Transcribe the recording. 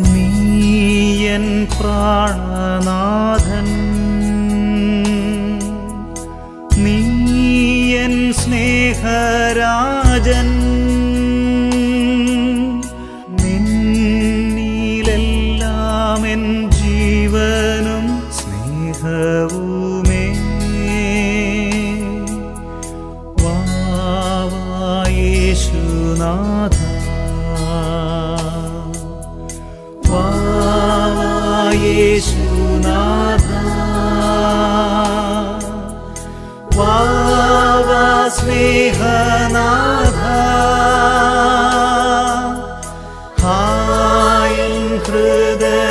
നീയൻ പ്രാണനാഥൻ, നീയൻ സ്നേഹരാജൻ, നിന്നിലെല്ലാം എൻ ജീവനും സ്നേഹവുമേ. വാ യേശുനാഥ, വാ യേശുനാഥ, വാ സ്നേഹനാഥ, ഹായൻ ഹൃദയ